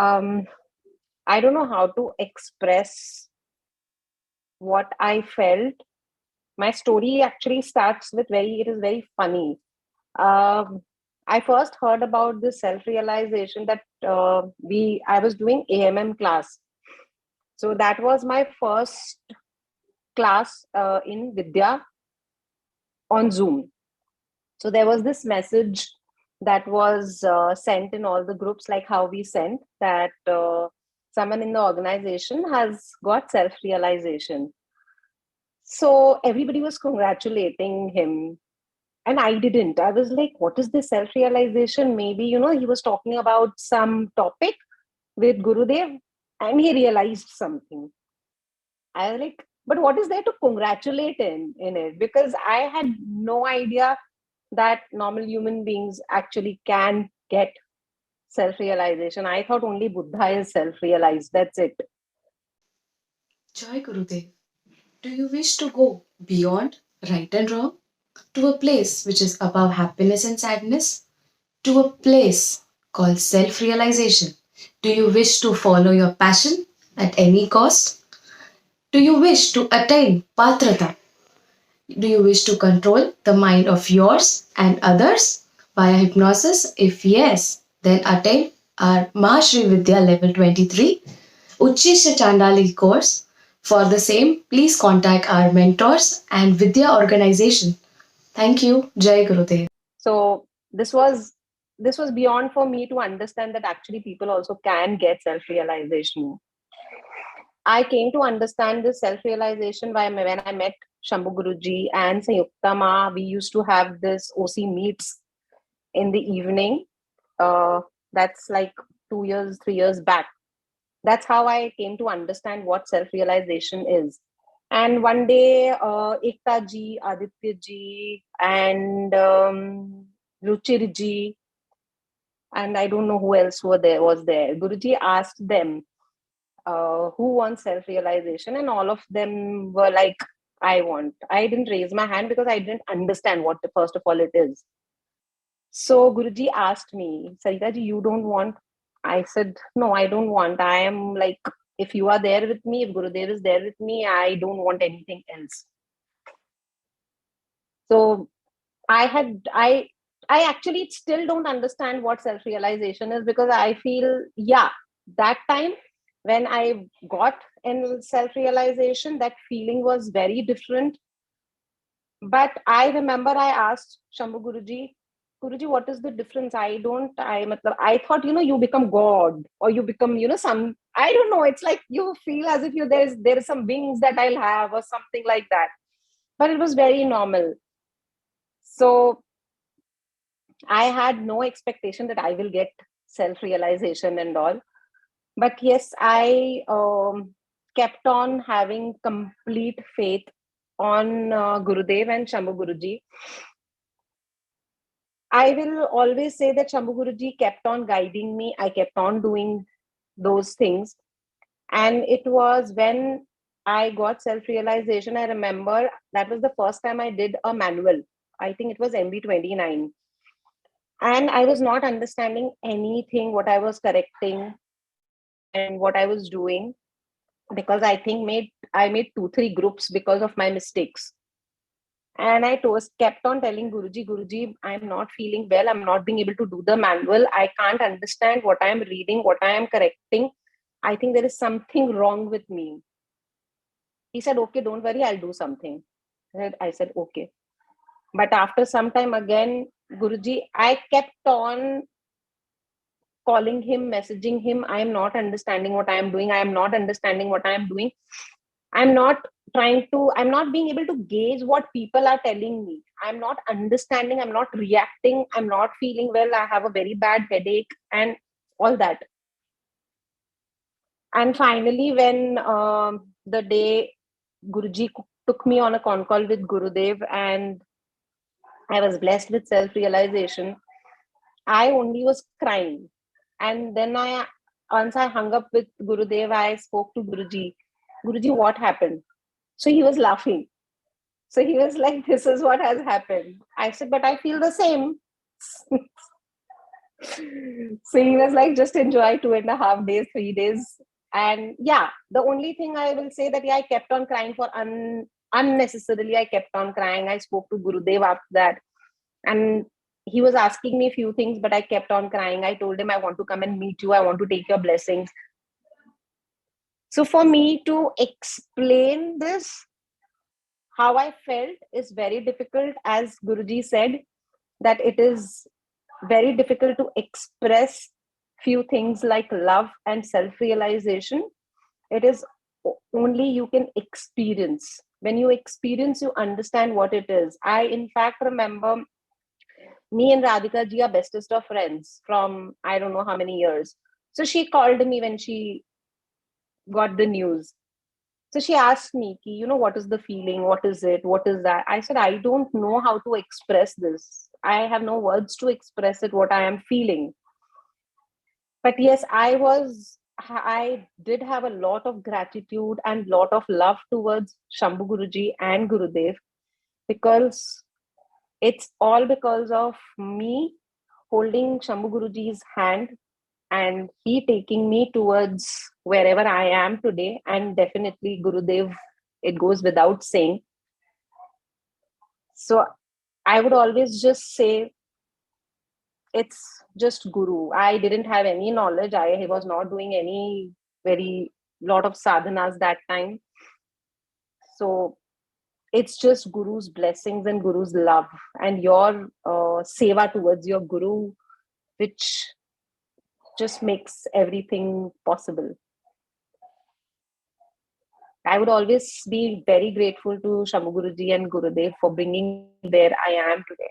Um, I don't know how to express what I felt. My story actually starts with it is very funny. Um, I first heard about this self realization that I was doing AMM class. So that was my first class in Vidya on Zoom. So there was this message that was sent in all the groups, like how we sent that someone in the organization has got self realization. So everybody was congratulating him. And I didn't. I was like, what is this self realization? Maybe, he was talking about some topic with Gurudev and he realized something. I was like, but what is there to congratulate in it? Because I had no idea that normal human beings actually can get self realization. I thought only Buddha is self realized. That's it. Joy Gurudev, do you wish to go beyond right and wrong? To a place which is above happiness and sadness? To a place called self realization? Do you wish to follow your passion at any cost? Do you wish to attain patrata? Do you wish to control the mind of yours and others via hypnosis? If yes, then attain our Mahashri Vidya level 23 Uchisha Chandali course. For the same, please contact our mentors and Vidya organization. Thank you. Jai Gurudev. So this was beyond for me to understand that actually people also can get self realization. I came to understand this self realization when I met Shambhu Guruji and Sayukta Ma. We used to have this OC meets in the evening. Uh, that's like 2 years, 3 years back. That's how I came to understand what self realization is. And one day, Ekta ji, Aditya ji, and Ruchir ji, and I don't know who else was there. Guruji asked them who wants self realization, and all of them were like, I want. I didn't raise my hand because I didn't understand what, first of all, it is. So Guruji asked me, Sarita ji, you don't want? I said, no, I don't want. I am like, if you are there with me, if Gurudev is there with me, I don't want anything else. So I had, I actually still don't understand what self realization is because I feel, yeah, that time when I got in self realization, that feeling was very different. But I remember I asked Shambhu Guruji, Guruji, what is the difference? I thought, you become God or you become, I don't know. It's like you feel as if there is some wings that I'll have or something like that. But it was very normal. So I had no expectation that I will get self realization and all. But yes, I kept on having complete faith on Gurudev and Shambhu Guruji. I will always say that Shambhu Guruji kept on guiding me. I kept on doing those things. And it was when I got self realization, I remember that was the first time I did a manual. I think it was MB29. And I was not understanding anything, what I was correcting and what I was doing, because I made 2 3 groups because of my mistakes. And kept on telling Guruji, Guruji, I'm not feeling well. I'm not being able to do the manual. I can't understand what I'm reading, what I am correcting. I think there is something wrong with me. He said, okay, don't worry, I'll do something. I said, okay. But after some time again, Guruji, I kept on calling him, messaging him. I am not understanding what I am doing. I am not understanding what I am doing. I'm not being able to gauge what people are telling me. I'm not understanding. I'm not reacting. I'm not feeling well. I have a very bad headache and all that. And finally, when the day Guruji took me on a con call with Gurudev and I was blessed with self realization, I only was crying. And then once I hung up with Gurudev, I spoke to Guruji. Guruji, what happened? So he was laughing. So he was like, this is what has happened. I said, but I feel the same. So he was like, just enjoy 2.5 days, 3 days. And yeah, the only thing I will say that, yeah, I kept on crying for unnecessarily. I kept on crying. I spoke to Gurudev after that. And he was asking me a few things, but I kept on crying. I told him, I want to come and meet you. I want to take your blessings. So for me to explain this, how I felt is very difficult. As Guruji said, that it is very difficult to express few things like love and self realization. It is only you can experience. When you experience, you understand what it is. I, in fact, remember me and Radhika ji are bestest of friends from I don't know how many years. So she called me when she got the news. So she asked me, what is the feeling? What is it? What is that? I said, I don't know how to express this. I have no words to express it, what I am feeling. But yes, I did have a lot of gratitude and lot of love towards Shambhu Guruji and Gurudev, because it's all because of me holding Shambhu Guruji's hand and he taking me towards wherever I am today. And definitely Gurudev, it goes without saying. So I would always just say it's just Guru. I didn't have any knowledge. I was not doing any very lot of sadhanas that time. So it's just Guru's blessings and Guru's love and your seva towards your Guru, which just makes everything possible. I would always be very grateful to Shambhu Guruji and Gurudev for bringing me where I am today.